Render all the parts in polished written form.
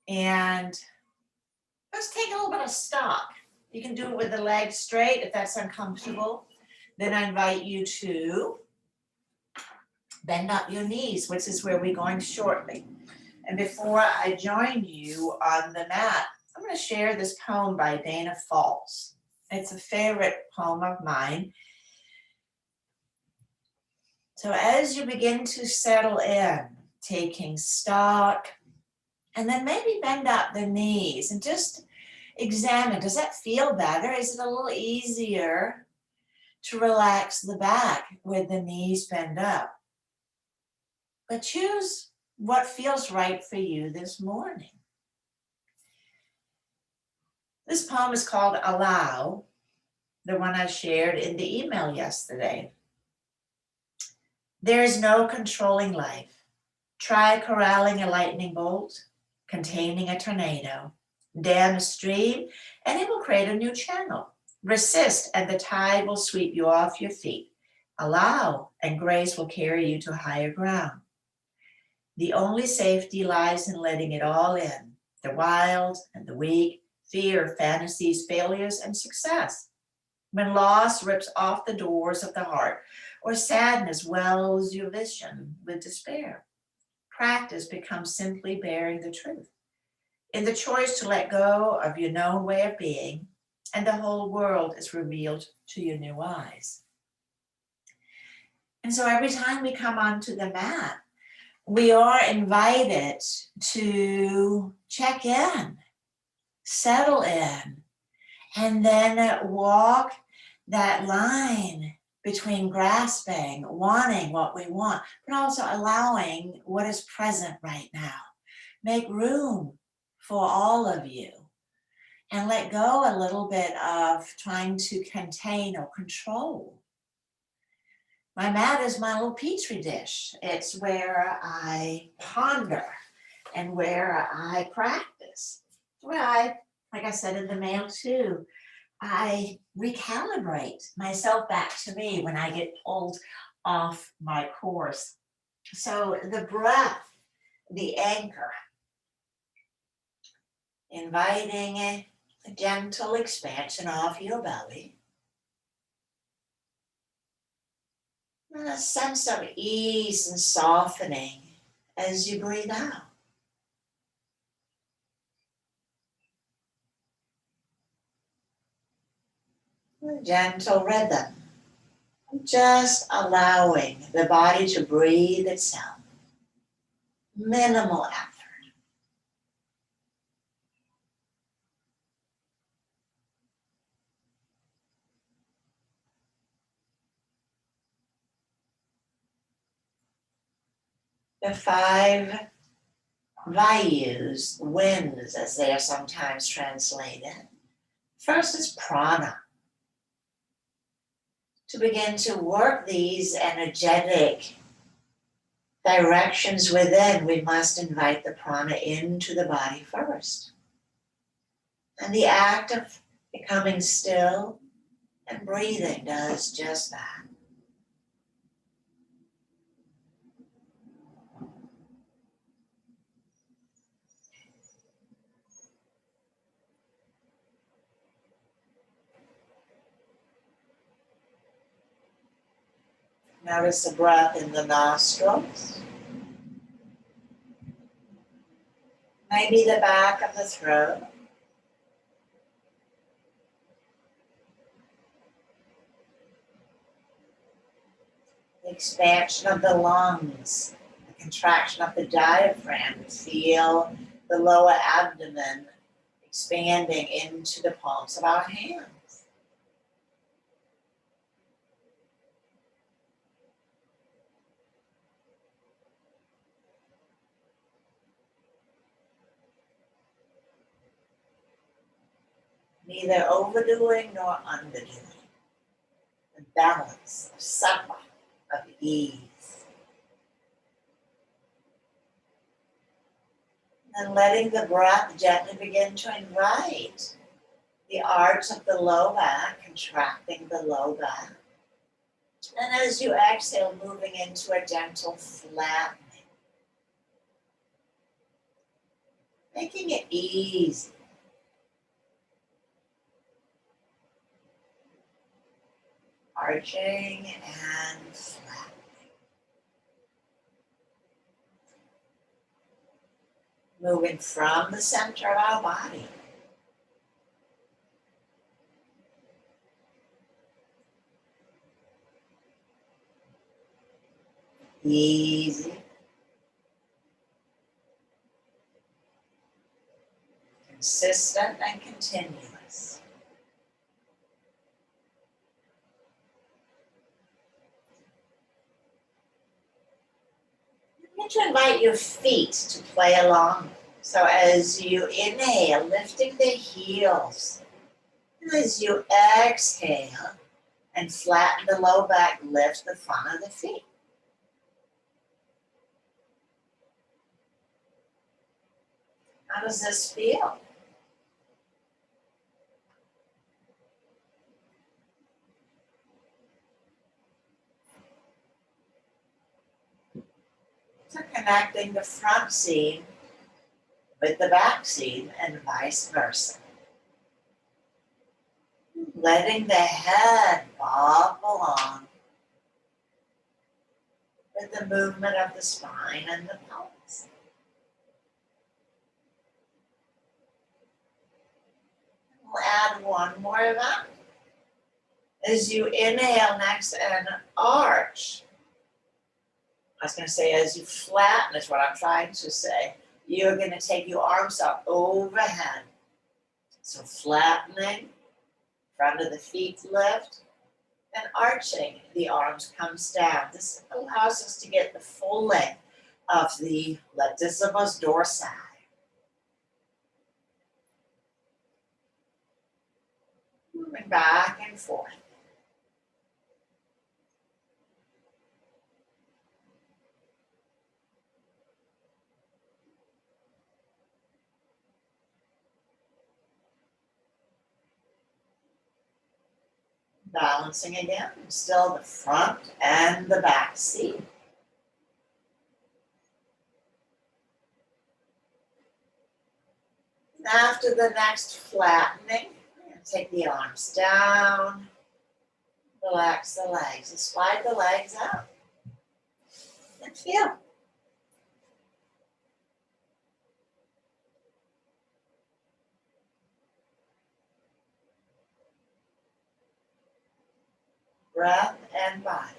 And let's take a little bit of stock. You can do it with the legs straight if that's uncomfortable. Then I invite you to bend up your knees, which is where we're going shortly. And before I join you on the mat, I'm going to share this poem by Dana Falls. It's a favorite poem of mine. So as you begin to settle in, taking stock, and then maybe bend up the knees and just examine, does that feel better? Is it a little easier to relax the back with the knees bent up? But choose what feels right for you this morning. This poem is called Allow, the one I shared in the email yesterday. There is no controlling life. Try corralling a lightning bolt, containing a tornado. Dam a stream, and it will create a new channel. Resist, and the tide will sweep you off your feet. Allow, and grace will carry you to higher ground. The only safety lies in letting it all in, the wild and the weak, fear, fantasies, failures, and success. When loss rips off the doors of the heart, or sadness wells your vision with despair, practice becomes simply bearing the truth. In the choice to let go of your known way of being, and the whole world is revealed to your new eyes. And so every time we come onto the mat, we are invited to check in, settle in, and then walk that line between grasping, wanting what we want, but also allowing what is present right now. Make room for all of you and let go a little bit of trying to contain or control. My mat is my little petri dish. It's where I ponder and where I practice. Where I, like I said in the mail too, I recalibrate myself back to me when I get pulled off my course. So the breath, the anchor, inviting a gentle expansion of your belly. And a sense of ease and softening as you breathe out. A gentle rhythm, just allowing the body to breathe itself. Minimal effort. The 5 vayus, winds as they are sometimes translated. First is prana. To begin to work these energetic directions within, we must invite the prana into the body first. And the act of becoming still and breathing does just that. Notice the breath in the nostrils. Maybe the back of the throat. The expansion of the lungs, the contraction of the diaphragm. Feel the lower abdomen expanding into the palms of our hands. Neither overdoing nor underdoing. The balance of sattva, of ease. And letting the breath gently begin to invite the arch of the low back, contracting the low back. And as you exhale, moving into a gentle flattening. Making it easy. Arching and flat. Moving from the center of our body. Easy. Consistent and continuous. You need to invite your feet to play along. So as you inhale, lifting the heels. And as you exhale and flatten the low back, lift the front of the feet. How does this feel? So connecting the front seam with the back seam and vice versa. Letting the head bob along with the movement of the spine and the pelvis. We'll add one more of that. As you inhale next and arch. I was going to say as you flatten is what I'm trying to say. You're going to take your arms up overhead. So flattening, front of the feet lift, and arching, the arms comes down. This allows us to get the full length of the latissimus dorsi. Moving back and forth. Balancing again, still the front and the back seat. After the next flattening, take the arms down, relax the legs, and slide the legs out. And feel. Breath and body.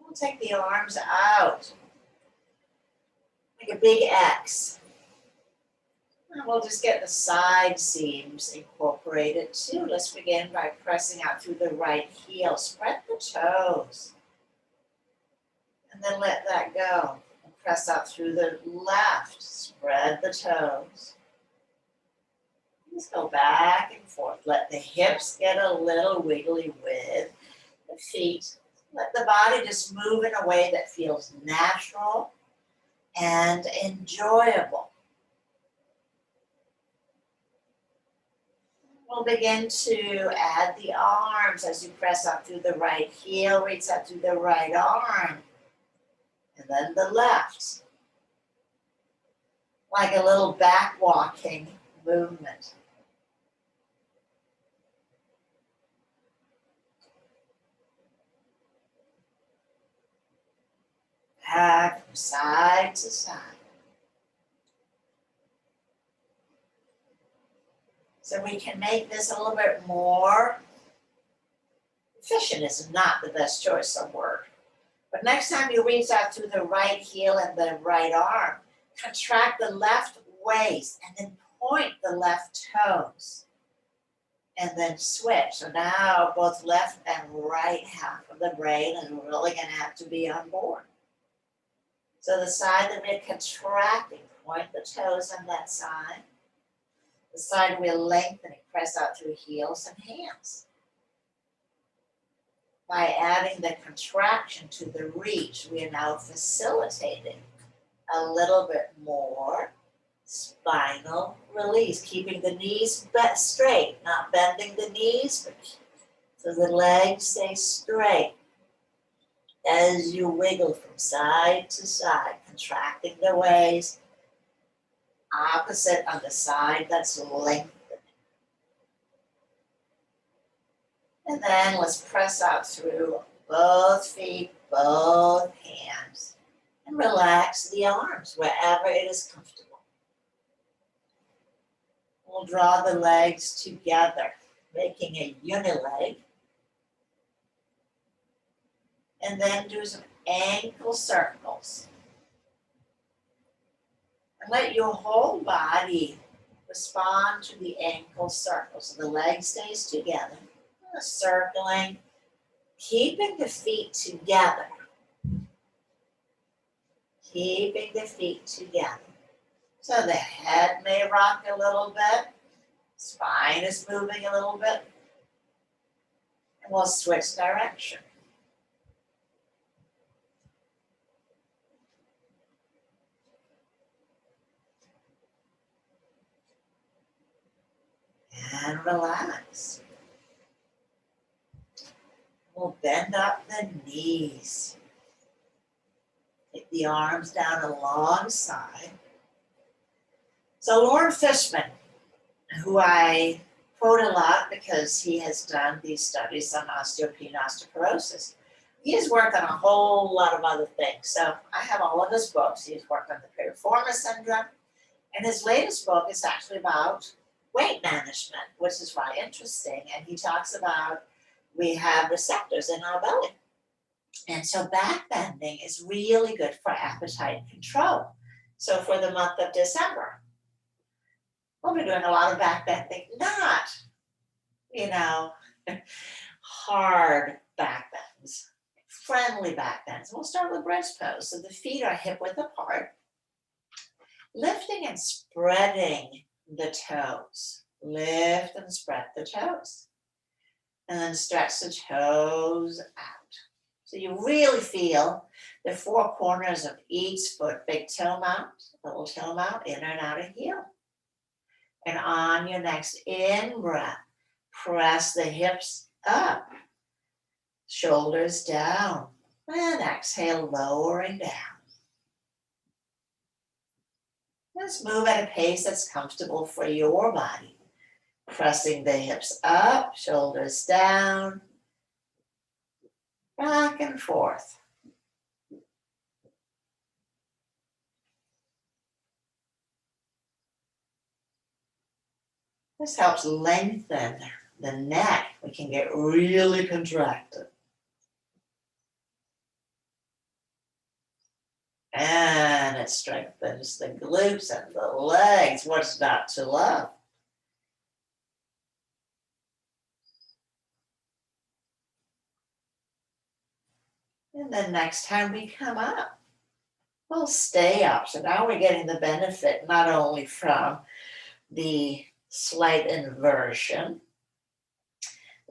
We'll take the arms out, like a big X. And we'll just get the side seams incorporated too. Let's begin by pressing out through the right heel. Spread the toes. And then let that go. And press out through the left. Spread the toes. Just go back and forth. Let the hips get a little wiggly with the feet. Let the body just move in a way that feels natural and enjoyable. We'll begin to add the arms as you press up through the right heel, reach up through the right arm, and then the left. Like a little back walking movement. Back from side to side. So we can make this a little bit more efficient is not the best choice of word. But next time you reach out through the right heel and the right arm, contract the left waist and then point the left toes. And then switch. So now both left and right half of the brain is really going to have to be on board. So the side that we're contracting, point the toes on that side. The side we're lengthening, press out through heels and hands. By adding the contraction to the reach, we are now facilitating a little bit more spinal release, keeping the knees straight, not bending the knees, but So the legs stay straight as you wiggle from side to side, contracting the waist. Opposite on the side that's lengthened. And then let's press out through both feet, both hands, and relax the arms wherever it is comfortable. We'll draw the legs together, making a unileg. And then do some ankle circles. And let your whole body respond to the ankle circles. So the leg stays together. Circling, keeping the feet together. Keeping the feet together. So the head may rock a little bit. Spine is moving a little bit. And we'll switch direction. And relax. We'll bend up the knees. Take the arms down alongside. So Lauren Fishman, who I quote a lot because he has done these studies on osteopenia and osteoporosis, he has worked on a whole lot of other things. So I have all of his books. He's worked on the piriformis syndrome. And his latest book is actually about weight management, which is quite interesting. And he talks about we have receptors in our belly. And so back bending is really good for appetite control. So for the month of December, we'll be doing a lot of back bending, not, hard back bends, friendly back bends. We'll start with bridge pose. So the feet are hip width apart, lifting and spreading the toes. Lift and spread the toes. And then stretch the toes out. So you really feel the four corners of each foot, big toe mount, little toe mount, in and out of heel. And on your next in-breath, press the hips up, shoulders down, and exhale, lowering down. Let's move at a pace that's comfortable for your body. Pressing the hips up, shoulders down, back and forth. This helps lengthen the neck. We can get really contracted. And it strengthens the glutes and the legs. What's not to love? And then next time we come up, we'll stay up. So now we're getting the benefit not only from the slight inversion,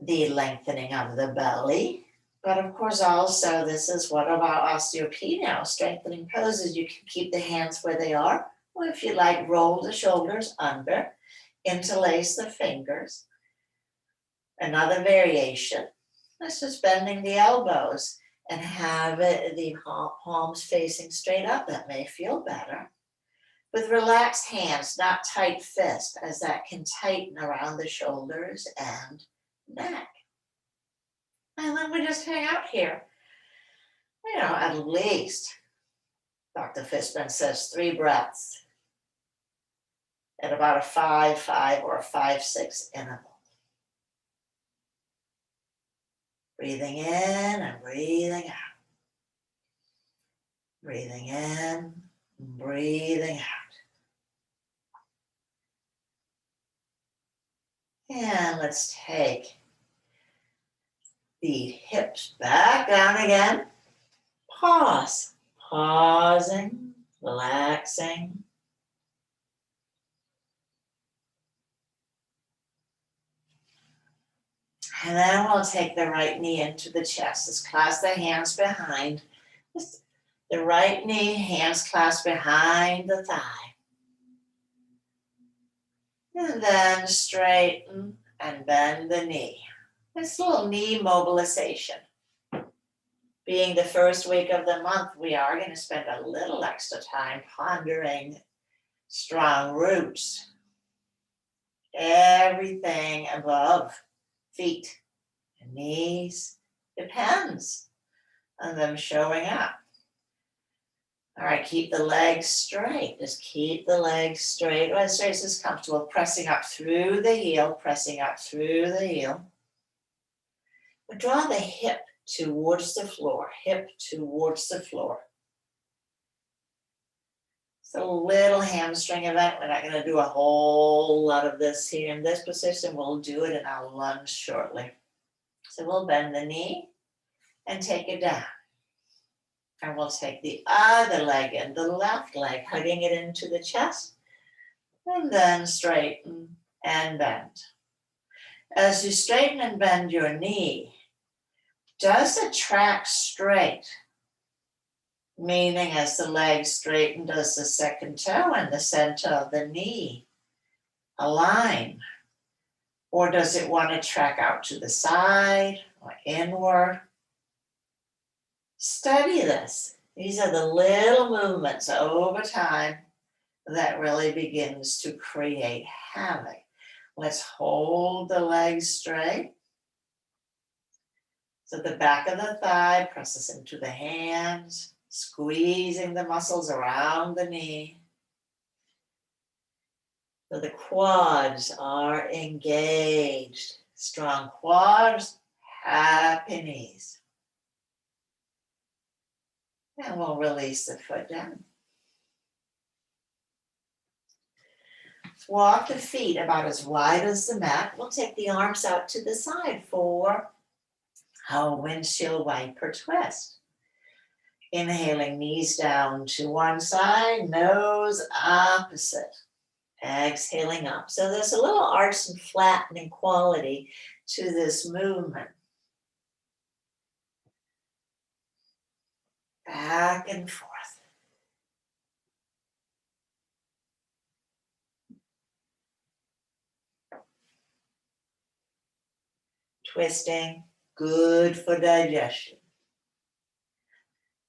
the lengthening of the belly, but of course also this is one of our osteopenia, strengthening poses. You can keep the hands where they are, or if you like, roll the shoulders under, interlace the fingers. Another variation, that's just bending the elbows and have the palms facing straight up. That may feel better. With relaxed hands, not tight fist, as that can tighten around the shoulders and neck. And then we just hang out here. At least, Dr. Fishman says 3 breaths at about a 5-5 or a 5-6 interval. Breathing in and breathing out. Breathing in, breathing out. And let's take the hips back down again. Pause. Pausing, relaxing. And then we'll take the right knee into the chest. Let's clasp the hands behind. The right knee, hands clasped behind the thigh. And then straighten and bend the knee. This little knee mobilization. Being the first week of the month, we are going to spend a little extra time pondering strong roots. Everything above feet and knees depends on them showing up. All right, keep the legs straight. Just keep the legs straight, as straight as comfortable, pressing up through the heel, pressing up through the heel. But draw the hip towards the floor, hip towards the floor. It's a little hamstring event. We're not going to do a whole lot of this here in this position. We'll do it in our lunge shortly. So we'll bend the knee and take it down. And we'll take the other leg in, the left leg, hugging it into the chest, and then straighten and bend. As you straighten and bend your knee, does it track straight? Meaning as the leg straighten, does the second toe and the center of the knee align? Or does it want to track out to the side or inward? Study this. These are the little movements over time that really begins to create havoc. Let's hold the legs straight. So the back of the thigh presses into the hands, squeezing the muscles around the knee. So the quads are engaged. Strong quads, happy knees. And we'll release the foot down. Walk the feet about as wide as the mat. We'll take the arms out to the side for our windshield wiper twist. Inhaling, knees down to one side, nose opposite. Exhaling up. So there's a little arch and flattening quality to this movement. Back and forth. Twisting, good for digestion.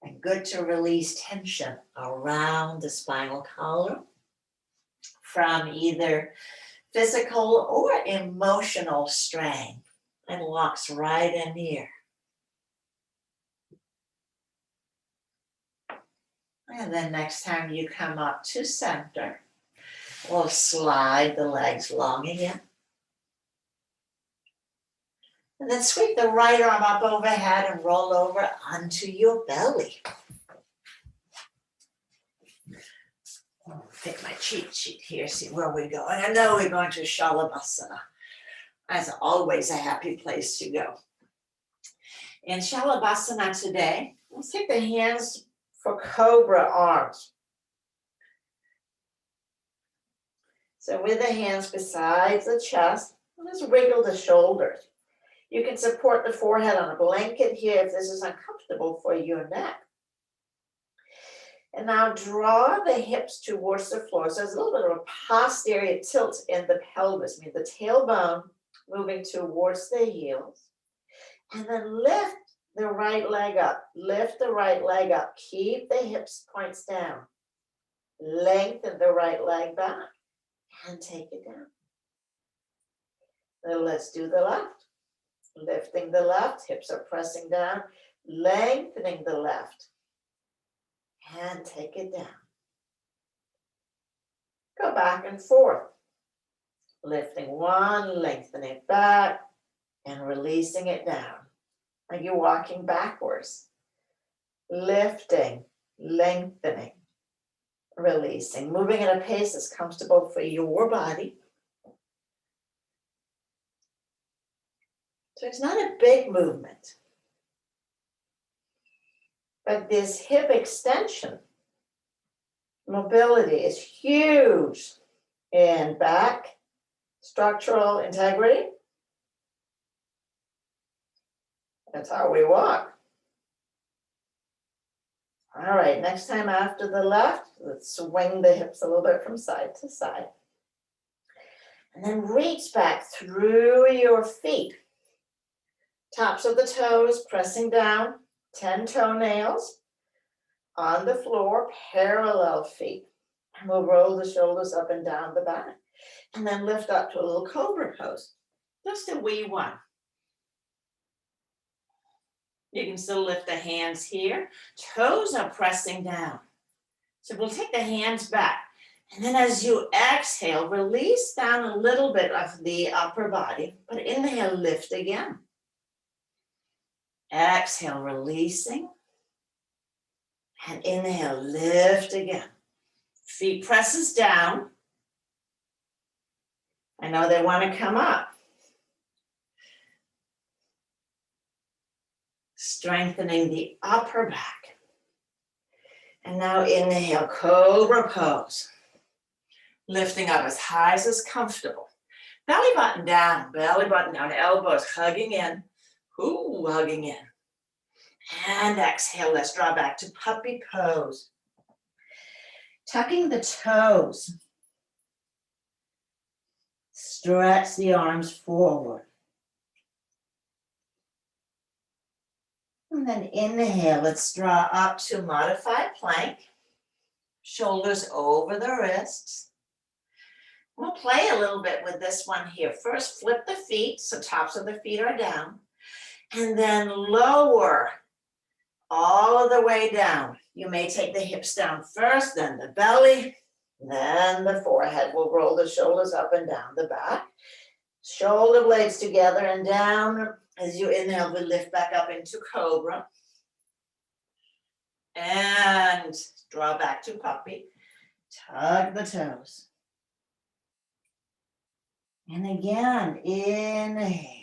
And good to release tension around the spinal column from either physical or emotional strain. And locks right in here. And then next time you come up to center, we'll slide the legs long again. And then sweep the right arm up overhead and roll over onto your belly. I'll pick my cheat sheet here, see where we're going. I know we're going to Shalabhasana. As always, a happy place to go. In Shalabhasana today, let's take the hands for cobra arms. So with the hands beside the chest, let's wiggle the shoulders. You can support the forehead on a blanket here if this is uncomfortable for your neck. And now draw the hips towards the floor. So there's a little bit of a posterior tilt in the pelvis, meaning the tailbone moving towards the heels. And then lift the right leg up. Lift the right leg up. Keep the hips points down. Lengthen the right leg back and take it down. Then let's do the left. Lifting the left, hips are pressing down, lengthening the left, and take it down. Go back and forth. Lifting one, lengthening back, and releasing it down. Like you're walking backwards. Lifting, lengthening, releasing. Moving at a pace that's comfortable for your body. So it's not a big movement. But this hip extension, mobility is huge in back, structural integrity. That's how we walk. All right, next time after the left, let's swing the hips a little bit from side to side. And then reach back through your feet. Tops of the toes pressing down, 10 toenails on the floor, parallel feet. And we'll roll the shoulders up and down the back. And then lift up to a little cobra pose. Just a wee one. You can still lift the hands here. Toes are pressing down. So we'll take the hands back. And then as you exhale, release down a little bit of the upper body, but inhale, lift again. Exhale, releasing. And inhale, lift again. Feet presses down. I know they want to come up. Strengthening the upper back. And now inhale, cobra pose. Lifting up as high as is comfortable. Belly button down, elbows hugging in. Ooh, hugging in. And exhale, let's draw back to puppy pose. Tucking the toes. Stretch the arms forward. And then inhale, let's draw up to modified plank. Shoulders over the wrists. We'll play a little bit with this one here. First, flip the feet, so tops of the feet are down. And then lower all the way down. You may take the hips down first, then the belly, then the forehead. We'll roll the shoulders up and down the back. Shoulder blades together and down. As you inhale, we lift back up into cobra. And draw back to puppy. Tug the toes. And again, inhale.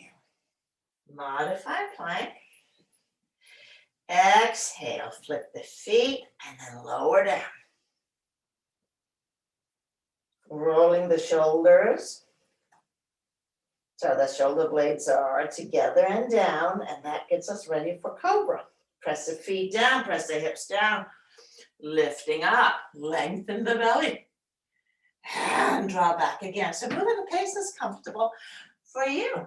Modified plank. Exhale, flip the feet and then lower down. Rolling the shoulders. So the shoulder blades are together and down, and that gets us ready for cobra. Press the feet down, press the hips down, lifting up, lengthen the belly, and draw back again. So move at a pace that's comfortable for you.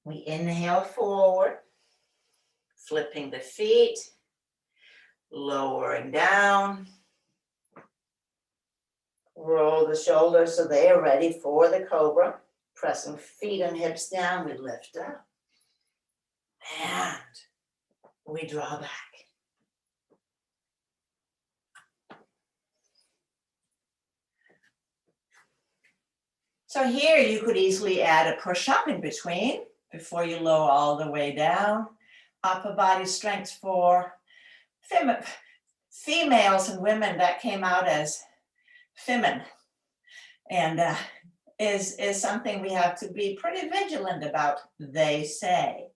We inhale forward, flipping the feet, lowering down. Roll the shoulders so they are ready for the cobra. Pressing feet and hips down, we lift up. And we draw back. So here you could easily add a push-up in between before you lower all the way down. Upper body strength for females and women that came out as feminine, and is something we have to be pretty vigilant about, they say.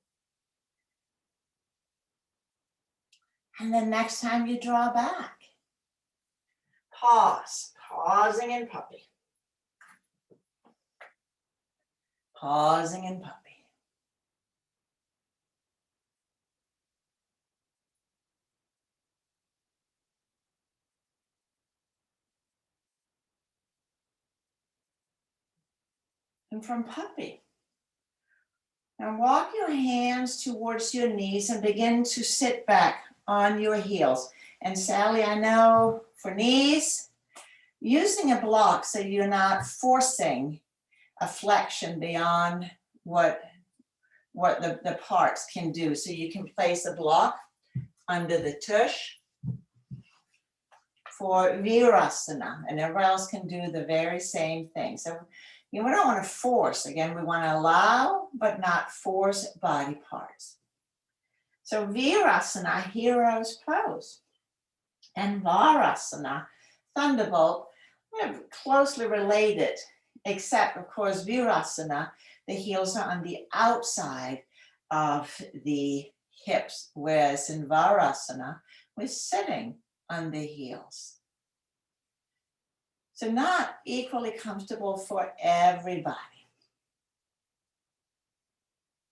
And then next time you draw back, pause, pausing in puppy. Pausing in puppy. And from puppy, now walk your hands towards your knees and begin to sit back on your heels. And Sally, I know for knees, using a block so you're not forcing a flexion beyond what the parts can do. So you can place a block under the tush for virasana, and everyone else can do the very same thing. So we don't want to force. Again, we want to allow, but not force body parts. So virasana, hero's pose, and varasana, thunderbolt, they're closely related, except of course virasana, the heels are on the outside of the hips, whereas in varasana, we're sitting on the heels. So not equally comfortable for everybody.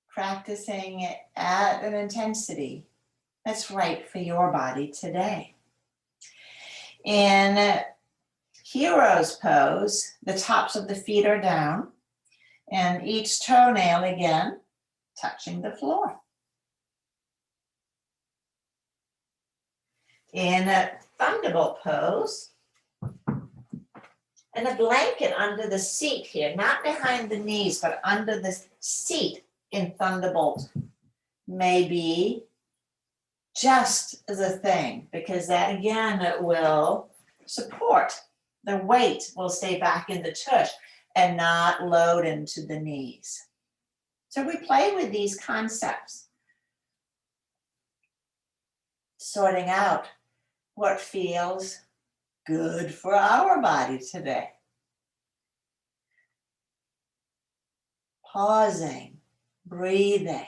Practicing it at an intensity that's right for your body today. In hero's pose, the tops of the feet are down. And each toenail again, touching the floor. In a thunderbolt pose, and a blanket under the seat here, not behind the knees, but under the seat in thunderbolt may be just the thing, because that again will support. The weight will stay back in the tush and not load into the knees. So we play with these concepts, sorting out what feels good for our body today. Pausing, breathing.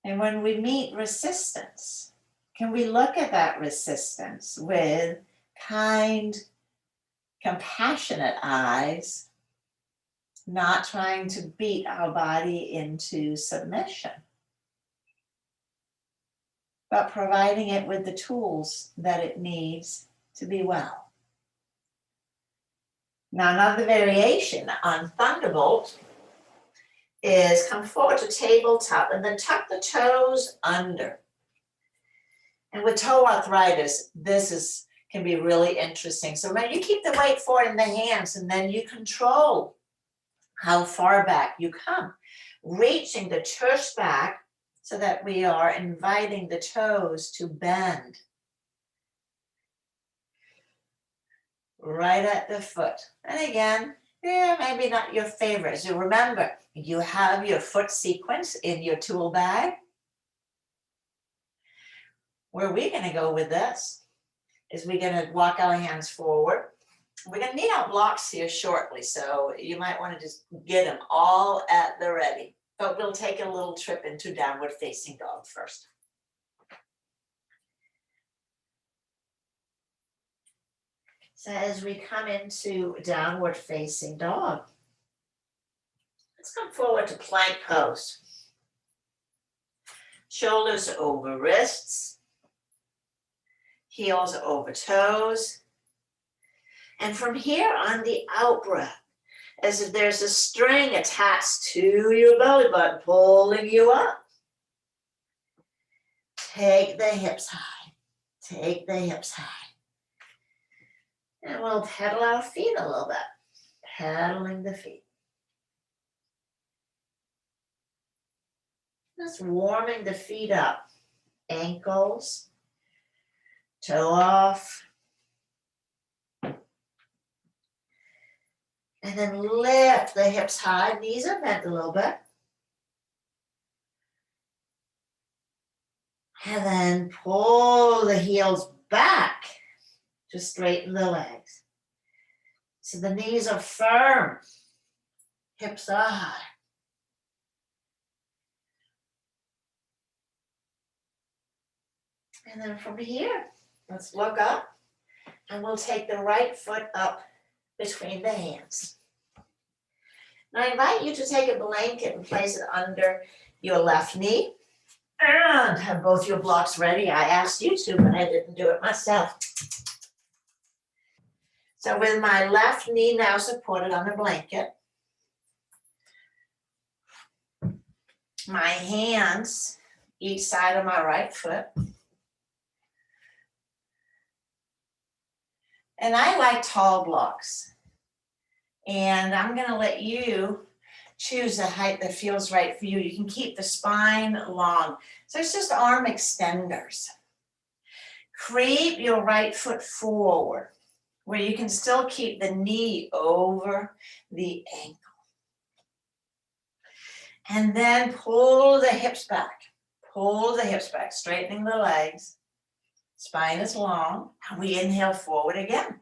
And when we meet resistance, can we look at that resistance with kind, compassionate eyes, not trying to beat our body into submission, but providing it with the tools that it needs to be well. Now, another variation on thunderbolt is come forward to tabletop and then tuck the toes under. And with toe arthritis, this can be really interesting. So when you keep the weight forward in the hands and then you control how far back you come, reaching the tush back so that we are inviting the toes to bend right at the foot. And again, maybe not your favorite. So remember, you have your foot sequence in your tool bag. Where we're going to go with this is we're going to walk our hands forward. We're going to need our blocks here shortly, so you might want to just get them all at the ready. But we'll take a little trip into downward facing dog first. So as we come into downward facing dog, let's come forward to plank pose. Shoulders over wrists, heels over toes. And from here on the out breath, as if there's a string attached to your belly button, pulling you up. Take the hips high, take the hips high. And we'll pedal our feet a little bit, pedaling the feet. Just warming the feet up, ankles, toe off. And then lift the hips high, knees are bent a little bit. And then pull the heels back to straighten the legs. So the knees are firm, hips are high. And then from here, let's look up and we'll take the right foot up between the hands. Now I invite you to take a blanket and place it under your left knee and have both your blocks ready. I asked you to, but I didn't do it myself. So with my left knee now supported on the blanket, my hands each side of my right foot. And I like tall blocks. And I'm going to let you choose a height that feels right for you. You can keep the spine long. So it's just arm extenders. Creep your right foot forward where you can still keep the knee over the ankle. And then pull the hips back. Pull the hips back, straightening the legs. Spine is long. And we inhale forward again.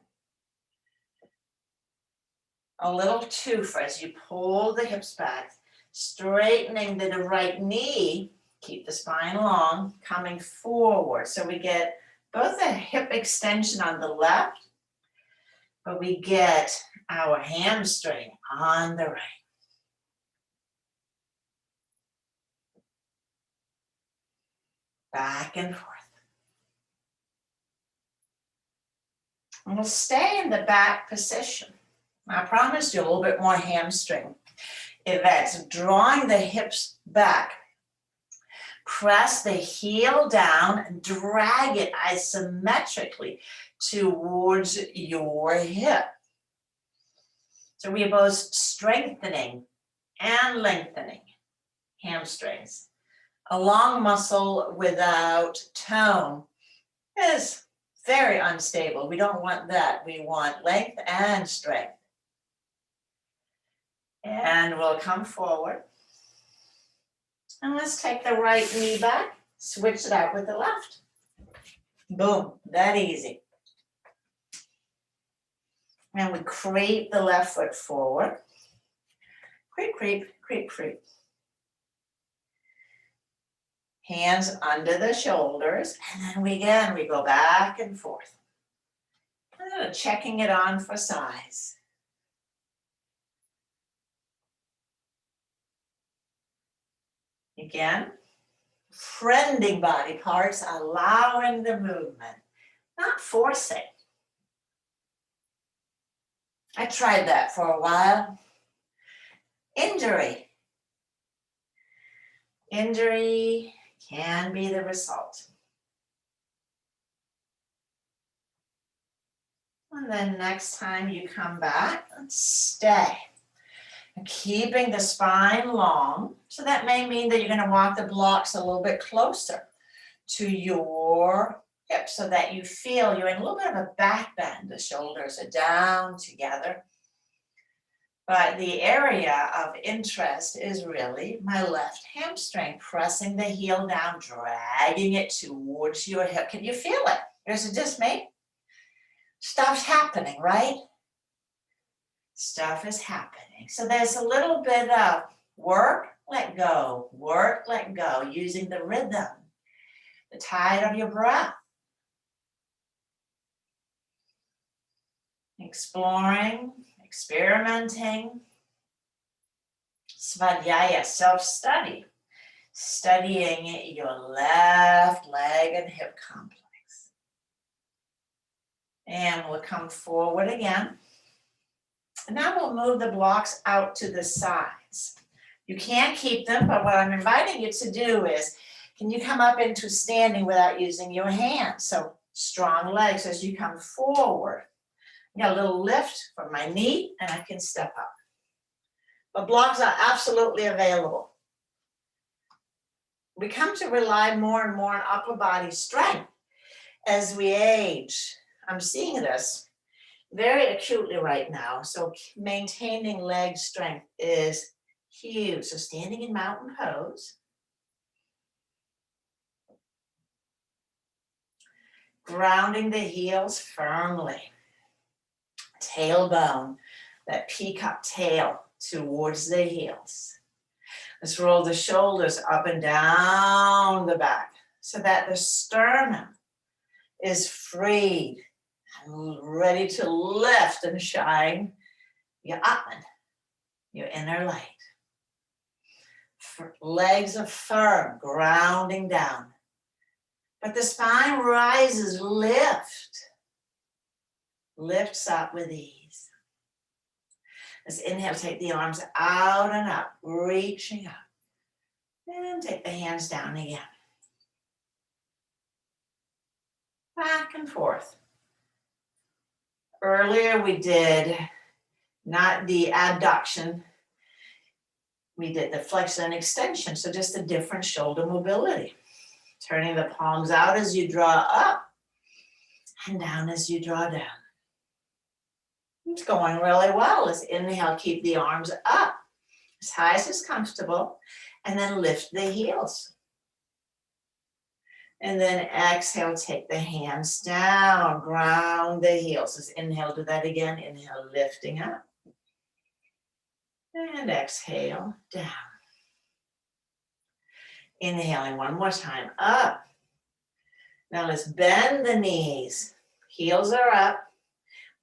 A little twofer as you pull the hips back, straightening the right knee, keep the spine long, coming forward. So we get both a hip extension on the left, but we get our hamstring on the right. Back and forth. And we'll stay in the back position. I promised you a little bit more hamstring. If that's drawing the hips back, press the heel down, drag it isometrically towards your hip. So we are both strengthening and lengthening hamstrings. A long muscle without tone is very unstable. We don't want that. We want length and strength. And we'll come forward. And let's take the right knee back, switch it out with the left. Boom, that easy. And we creep the left foot forward. Creep, creep, creep, creep. Hands under the shoulders, and then we go back and forth. Checking it on for size. Again, friending body parts, allowing the movement, not forcing. I tried that for a while. Injury can be the result. And then next time you come back, stay. Keeping the spine long. So that may mean that you're going to walk the blocks a little bit closer to your hips so that you feel you're in a little bit of a back bend. The shoulders are down together. But the area of interest is really my left hamstring, pressing the heel down, dragging it towards your hip. Can you feel it? Or is it just me? Stuff's happening, right? Stuff is happening. So there's a little bit of work, let go, using the rhythm, the tide of your breath. Exploring, experimenting. Svadhyaya, self-study. Studying your left leg and hip complex. And we'll come forward again. And now we'll move the blocks out to the sides. You can't keep them, but what I'm inviting you to do is, can you come up into standing without using your hands? So strong legs as you come forward. I got a little lift from my knee and I can step up. But blocks are absolutely available. We come to rely more and more on upper body strength as we age. I'm seeing this very acutely right now. So maintaining leg strength is huge. So standing in mountain pose. Grounding the heels firmly. Tailbone, that peacock tail towards the heels. Let's roll the shoulders up and down the back so that the sternum is freed and ready to lift and shine your Atman, your inner light. Legs are firm, grounding down. But the spine rises, lifts up with ease. Let's inhale, take the arms out and up, reaching up. And take the hands down again. Back and forth. Earlier we did not the abduction, we did the flexion and extension, so just a different shoulder mobility. Turning the palms out as you draw up and down as you draw down. It's going really well. Let's inhale, keep the arms up as high as is comfortable, and then lift the heels. And then exhale, take the hands down, ground the heels. Let's inhale, do that again. Inhale, lifting up. And exhale, down. Inhaling one more time, up. Now let's bend the knees. Heels are up.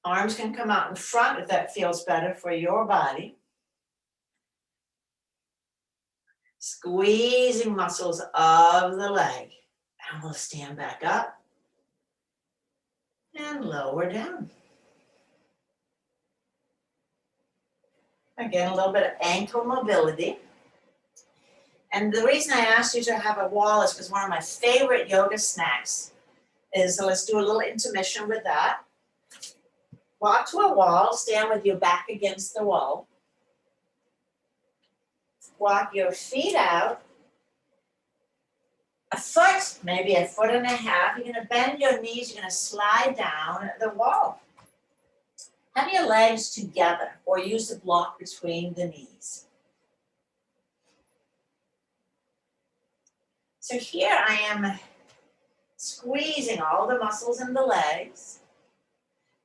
Arms can come out in front if that feels better for your body. Squeezing muscles of the leg. And we'll stand back up. and lower down. Again, a little bit of ankle mobility. And the reason I asked you to have a wall is because one of my favorite yoga snacks is, so let's do a little intermission with that. Walk to a wall, stand with your back against the wall. Walk your feet out. A foot, maybe a foot and a half. You're gonna bend your knees, you're gonna slide down the wall. Have your legs together or use the block between the knees. So here I am squeezing all the muscles in the legs.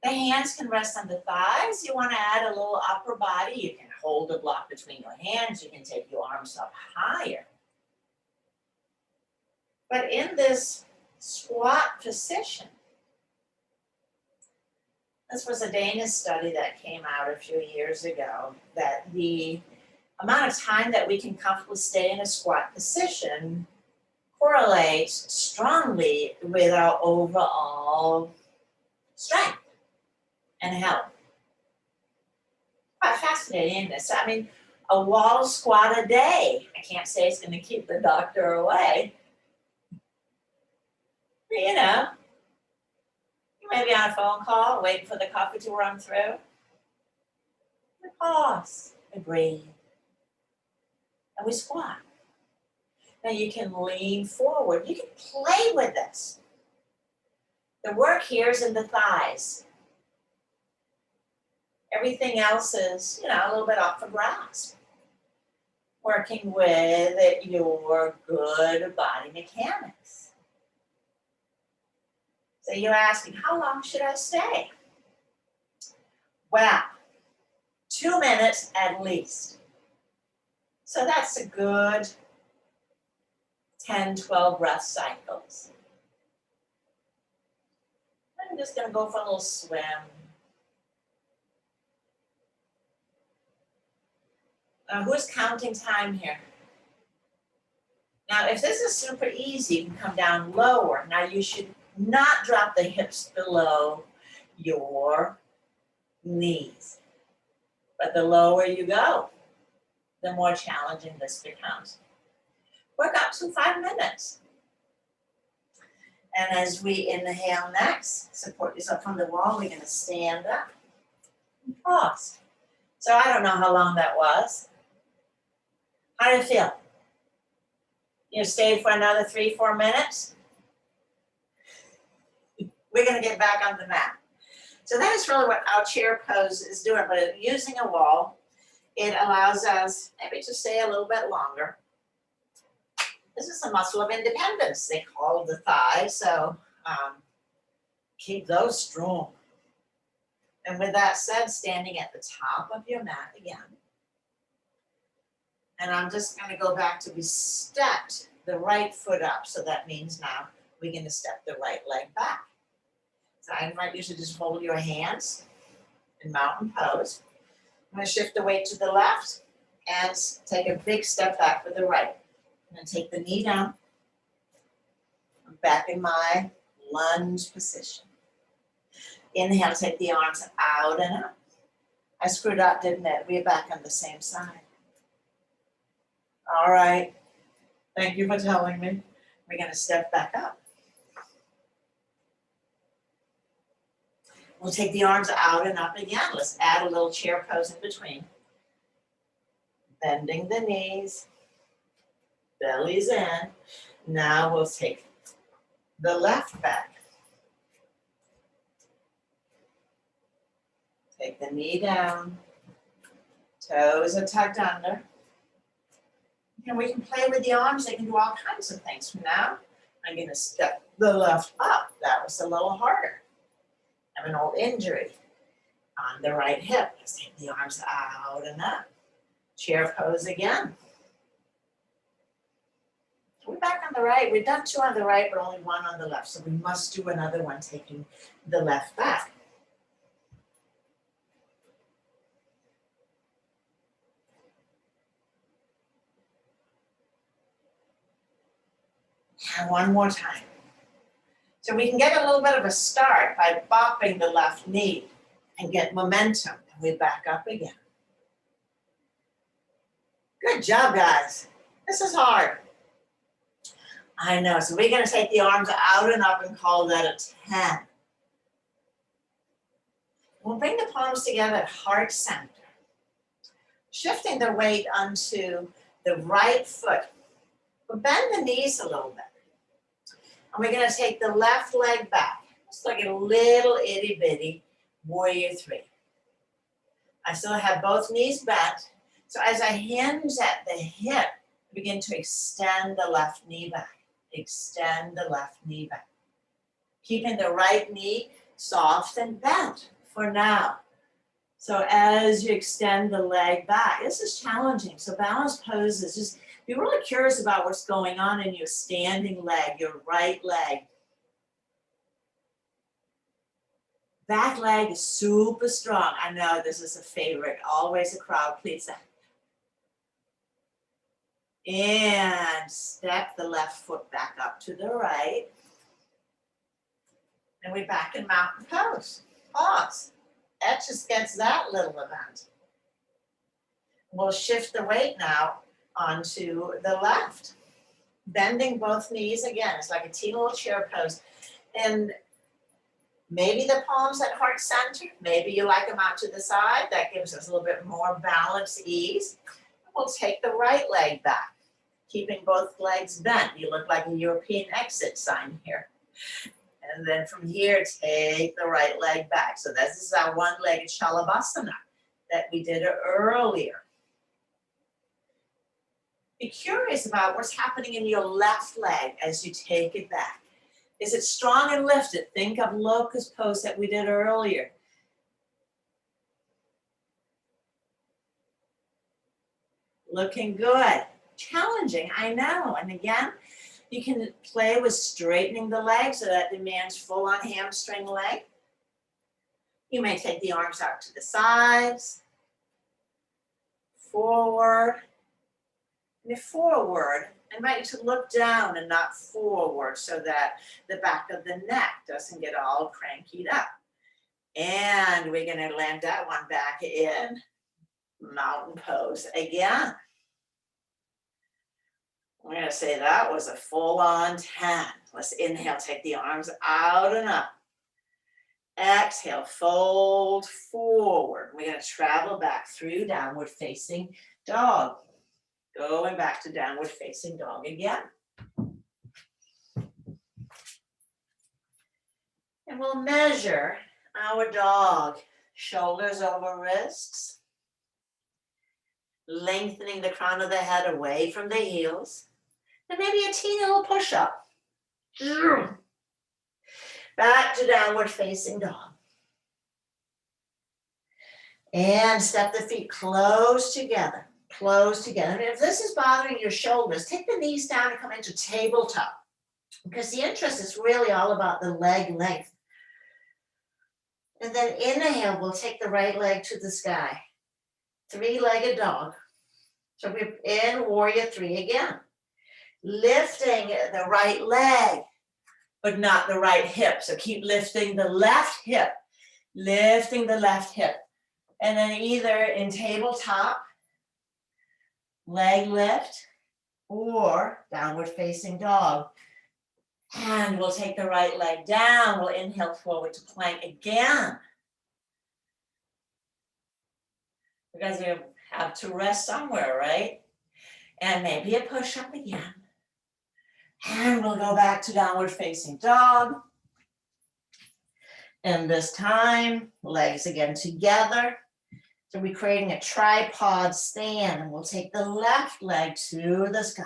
The hands can rest on the thighs. You want to add a little upper body. You can hold the block between your hands. You can take your arms up higher. But in this squat position, this was a Danish study that came out a few years ago, that the amount of time that we can comfortably stay in a squat position correlates strongly with our overall strength and health. Quite fascinating, isn't it? So, I mean, a wall squat a day. I can't say it's going to keep the doctor away. But, you know, you may be on a phone call waiting for the coffee to run through. We pause, we breathe, and we squat. Now you can lean forward. You can play with this. The work here is in the thighs. Everything else is, you know, a little bit off the grasp. Working with your good body mechanics. So you're asking, how long should I stay? Well, 2 minutes at least. So that's a good 10, 12 breath cycles. I'm just going to go for a little swim. Who's counting time here? Now, if this is super easy, you can come down lower. Now, you should not drop the hips below your knees. But the lower you go, the more challenging this becomes. Work up to 5 minutes. And as we inhale next, support yourself on the wall. We're going to stand up and pause. So I don't know how long that was. How did it feel? You stayed for another 3-4 minutes? We're going to get back on the mat. So that is really what our chair pose is doing. But using a wall, it allows us maybe to stay a little bit longer. This is a muscle of independence, they call the thigh, so keep those strong. And with that said, standing at the top of your mat again. And I'm just going to go back to we stepped the right foot up, so that means now we're going to step the right leg back. So I invite you to just hold your hands in mountain pose. I'm going to shift the weight to the left and take a big step back with the right. I'm going to take the knee down. I'm back in my lunge position. Inhale, take the arms out and up. I screwed up, didn't it? We're back on the same side. All right. Thank you for telling me. We're going to step back up. We'll take the arms out and up again. Let's add a little chair pose in between. Bending the knees. Belly's in. Now we'll take the left back. Take the knee down. Toes are tucked under. And we can play with the arms. They can do all kinds of things. For now, I'm going to step the left up. That was a little harder. I have an old injury on the right hip. Let's take the arms out and up. Chair pose again. We're back on the right. We've done 2 on the right, but only 1 on the left. So we must do another one, taking the left back. And one more time. So we can get a little bit of a start by bopping the left knee and get momentum. And we back up again. Good job, guys. This is hard. I know. So we're going to take the arms out and up and call that a 10. We'll bring the palms together at heart center. Shifting the weight onto the right foot. We'll bend the knees a little bit. And we're going to take the left leg back. It's like a little itty bitty warrior 3. I still have both knees bent. So as I hinge at the hip, begin to extend the left knee back. Extend the left knee back. Keeping the right knee soft and bent for now. So as you extend the leg back, this is challenging. So balance poses, just be really curious about what's going on in your standing leg, your right leg. Back leg is super strong. I know this is a favorite, always a crowd pleaser. And step the left foot back up to the right. And we're back in mountain pose. Pause. That just gets that little event. We'll shift the weight now onto the left. Bending both knees again. It's like a teeny little chair pose. And maybe the palms at heart center. Maybe you like them out to the side. That gives us a little bit more balance, ease. We'll take the right leg back, keeping both legs bent. You look like a European exit sign here. And then from here, take the right leg back. So this is our one-legged Shalabhasana that we did earlier. Be curious about what's happening in your left leg as you take it back. Is it strong and lifted? Think of locust pose that we did earlier. Looking good. Challenging, I know. And again, you can play with straightening the leg so that demands full-on hamstring leg. You may take the arms out to the sides, forward. And if forward, I invite you to look down and not forward so that the back of the neck doesn't get all crankied up. And we're going to land that one back in mountain pose again. We're going to say that was a full-on 10. Let's inhale, take the arms out and up. Exhale, fold forward. We're going to travel back through downward facing dog. Going back to downward facing dog again. And we'll measure our dog. Shoulders over wrists. Lengthening the crown of the head away from the heels. And maybe a teeny little push-up. Back to downward facing dog. And step the feet close together. Close together. And if this is bothering your shoulders, take the knees down and come into tabletop. Because the interest is really all about the leg length. And then inhale, we'll take the right leg to the sky. Three-legged dog. So we're in warrior 3 again. Lifting the right leg, but not the right hip. So keep lifting the left hip. Lifting the left hip. And then either in tabletop, leg lift, or downward facing dog. And we'll take the right leg down. We'll inhale forward to plank again. Because we have to rest somewhere, right? And maybe a push-up again. And we'll go back to downward facing dog. And this time, legs again together. So we're creating a tripod stand, and we'll take the left leg to the sky.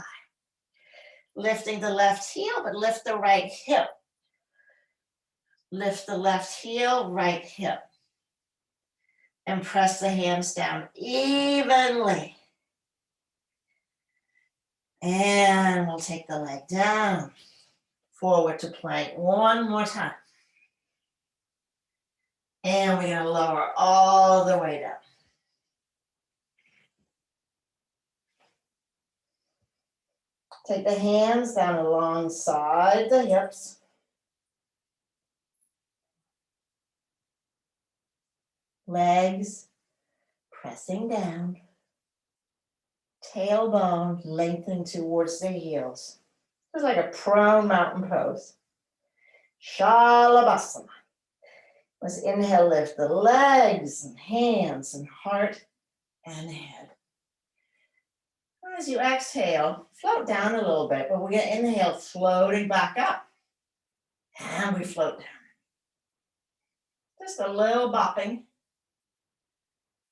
Lifting the left heel, but lift the right hip. Lift the left heel, right hip. And press the hands down evenly. And we'll take the leg down. Forward to plank one more time. And we're going to lower all the way down. Take the hands down alongside the hips. Legs pressing down. Tailbone lengthening towards the heels. It's like a prone mountain pose. Shalabhasana. Let's inhale, lift the legs and hands and heart and head. As you exhale, float down a little bit, but we're going to inhale, floating back up. And we float down. Just a little bopping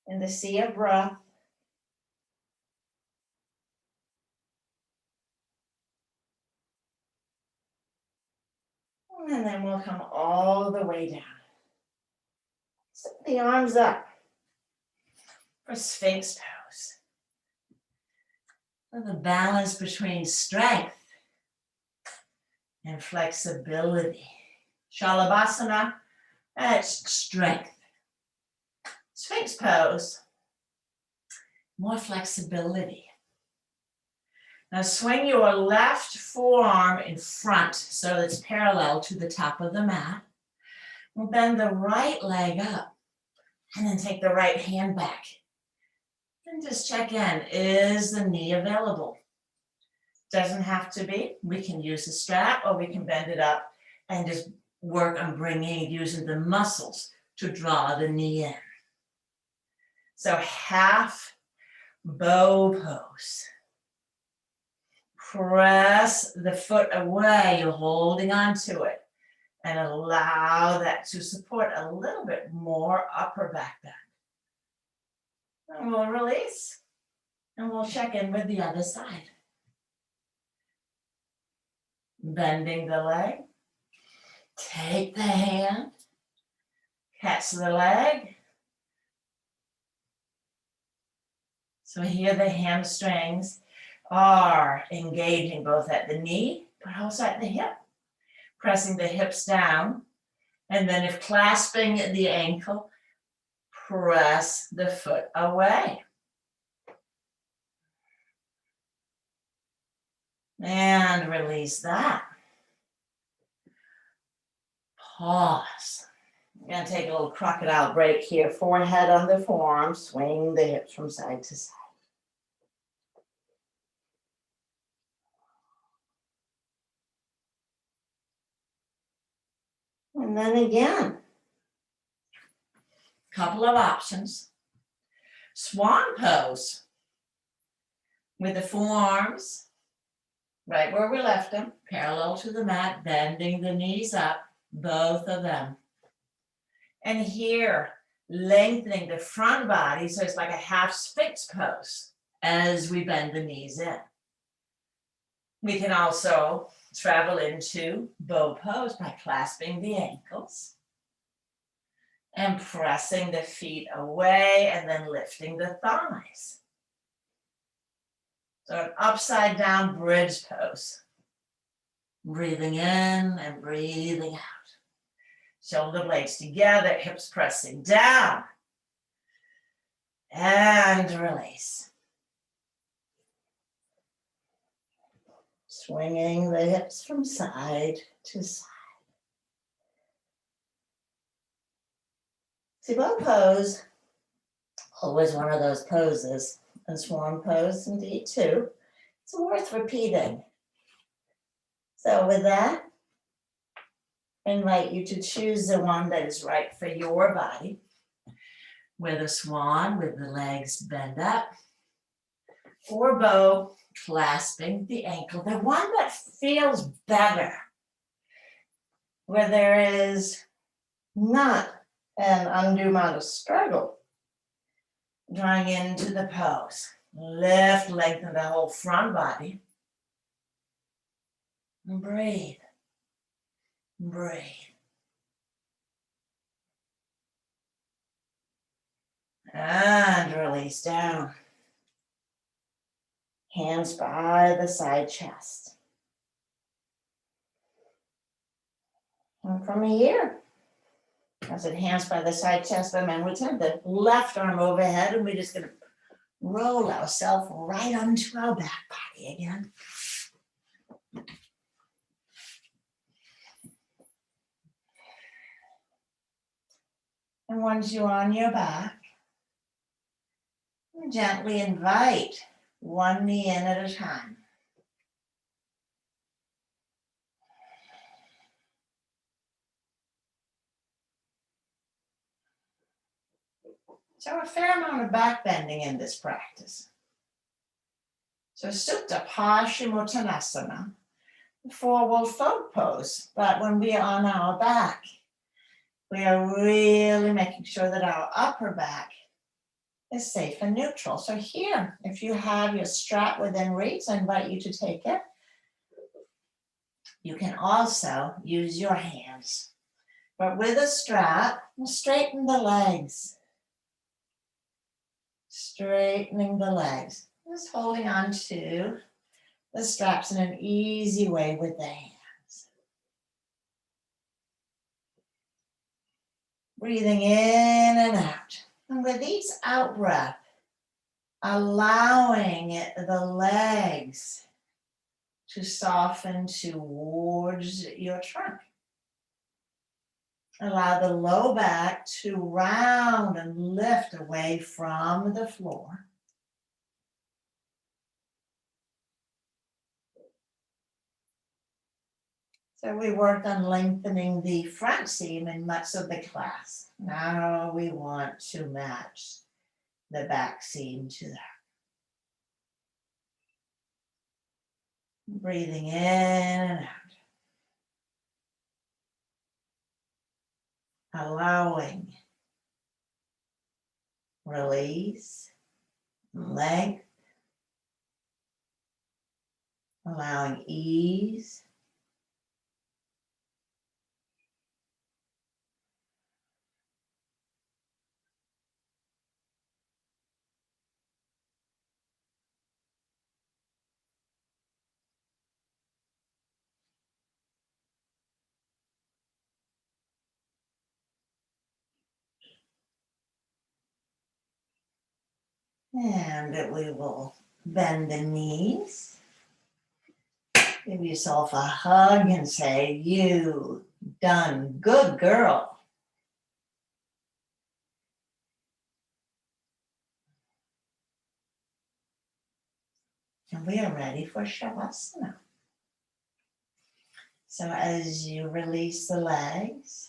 in the sea of breath. And then we'll come all the way down. Set the arms up for Sphinx pose. So the balance between strength and flexibility. Shalabhasana, that's strength. Sphinx pose, more flexibility. Now swing your left forearm in front so it's parallel to the top of the mat. We'll bend the right leg up and then take the right hand back. And just check in, is the knee available? Doesn't have to be. We can use a strap or we can bend it up and just work on using the muscles to draw the knee in. So half bow pose. Press the foot away, you're holding on to it, and allow that to support a little bit more upper back bend. And we'll release, and we'll check in with the other side. Bending the leg, take the hand, catch the leg. So here the hamstrings are engaging both at the knee, but also at the hip. Pressing the hips down, and then if clasping the ankle, press the foot away. And release that. Pause. I'm going to take a little crocodile break here. Forehead on the forearm, swing the hips from side to side. And then again, couple of options. Swan pose with the forearms right where we left them, parallel to the mat, bending the knees up, both of them. And here, lengthening the front body so it's like a half Sphinx pose as we bend the knees in. We can also travel into bow pose by clasping the ankles and pressing the feet away and then lifting the thighs. So an upside down bridge pose. Breathing in and breathing out. Shoulder blades together, hips pressing down. And release. Swinging the hips from side to side. See, bow pose, always one of those poses, and swan pose indeed too. It's worth repeating. So with that, I invite you to choose the one that is right for your body. With a swan, with the legs bent up, or bow, clasping the ankle. The one that feels better, where there is not an undue amount of struggle. Drawing into the pose. Lift, lengthen the whole front body. And breathe. Breathe. And release down. Hands by the side chest. And from here, I said hands by the side chest, but man, we turn the left arm overhead and we're just going to roll ourselves right onto our back body again. And once you're on your back, gently invite one knee in at a time. So a fair amount of back bending in this practice. So Supta Paschimottanasana, the forward fold pose, but when we are on our back, we are really making sure that our upper back is safe and neutral. So here, if you have your strap within reach, I invite you to take it. You can also use your hands, but with a strap, straighten the legs. Straightening the legs. Just holding on to the straps in an easy way with the hands. Breathing in and out. And with each out breath, allowing the legs to soften towards your trunk. Allow the low back to round and lift away from the floor. So we worked on lengthening the front seam in much of the class. Now we want to match the back seam to that. Breathing in and out. Allowing release, length, allowing ease. And we will bend the knees. Give yourself a hug and say, "You done good, girl." And we are ready for Shavasana. So as you release the legs,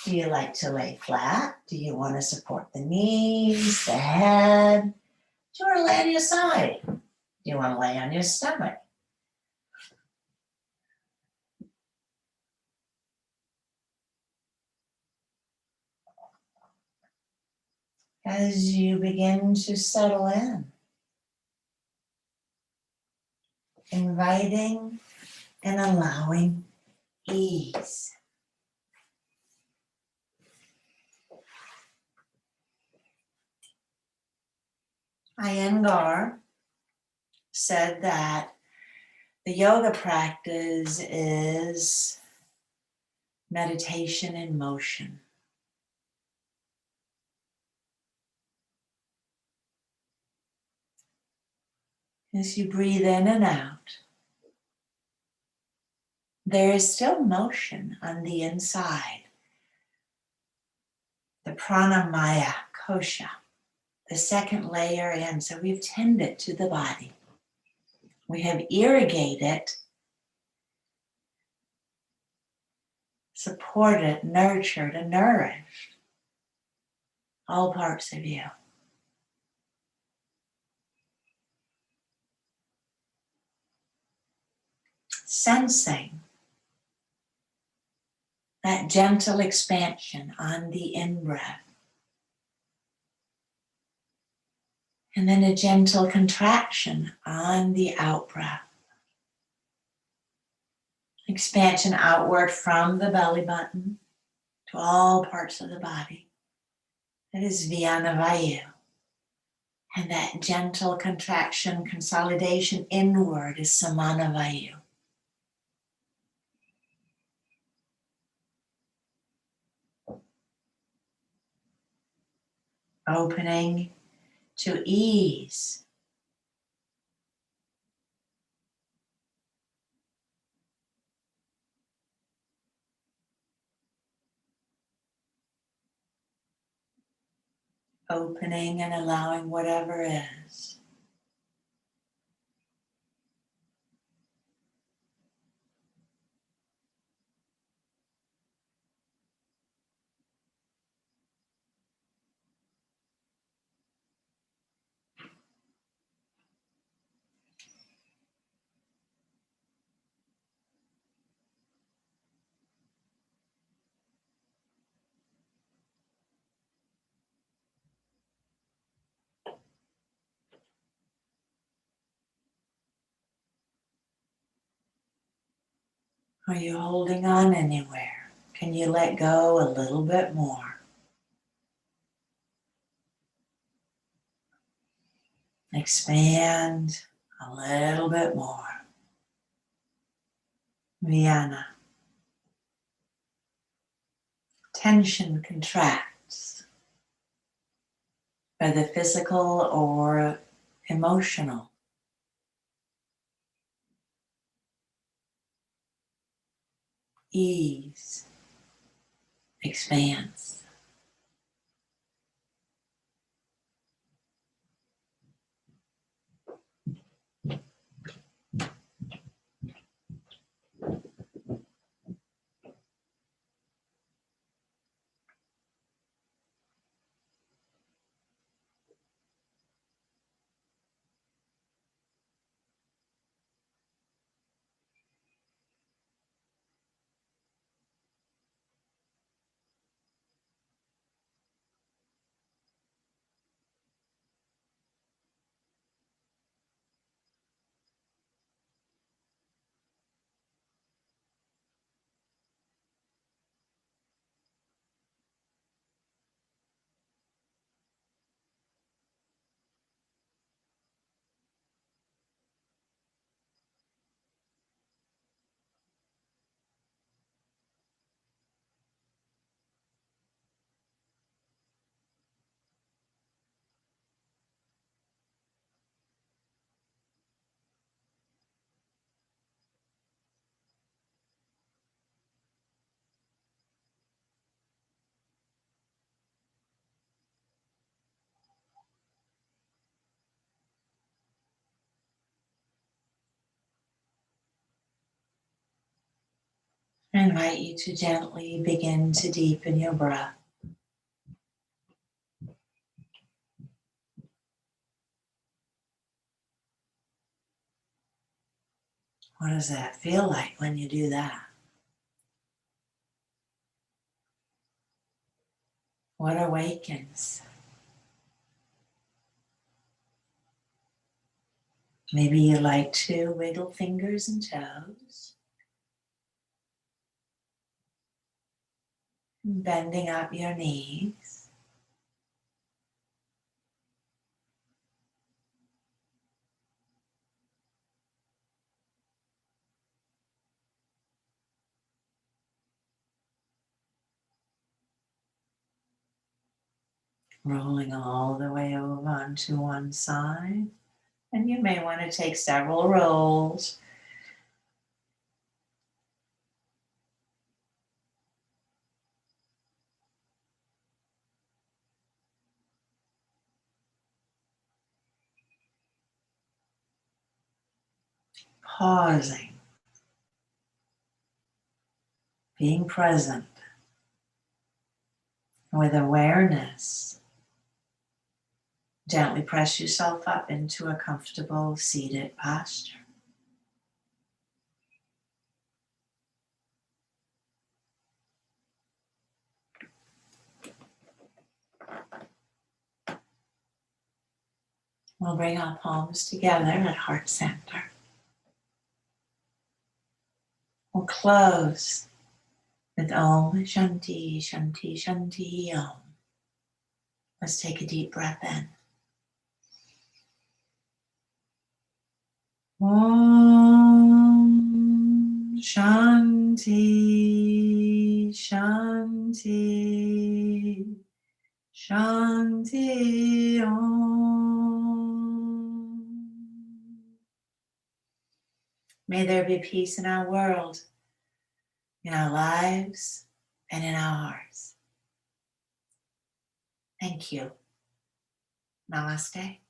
do you like to lay flat? Do you want to support the knees, the head? Do you want to lay on your side? Do you want to lay on your stomach? As you begin to settle in, inviting and allowing ease. Iyengar said that the yoga practice is meditation in motion. As you breathe in and out, there is still motion on the inside. The pranamaya kosha, the second layer in. So we've tended to the body. We have irrigated, supported, nurtured, and nourished all parts of you. Sensing that gentle expansion on the in-breath. And then a gentle contraction on the out-breath. Expansion outward from the belly button to all parts of the body. That is Vyana Vayu. And that gentle contraction, consolidation inward is Samana Vayu. Opening to ease. opening and allowing whatever is. Are you holding on anywhere? Can you let go a little bit more? Expand a little bit more. Viana. Tension contracts, whether physical or emotional. Ease expands. I invite you to gently begin to deepen your breath. What does that feel like when you do that? What awakens? Maybe you like to wiggle fingers and toes, bending up your knees. Rolling all the way over onto one side. And you may want to take several rolls. Pausing. Being present. With awareness, gently press yourself up into a comfortable seated posture. We'll bring our palms together at heart center. We'll close with Om Shanti Shanti Shanti Om. Let's take a deep breath in. Om Shanti Shanti Shanti Om. May there be peace in our world, in our lives, and in our hearts. Thank you. Namaste.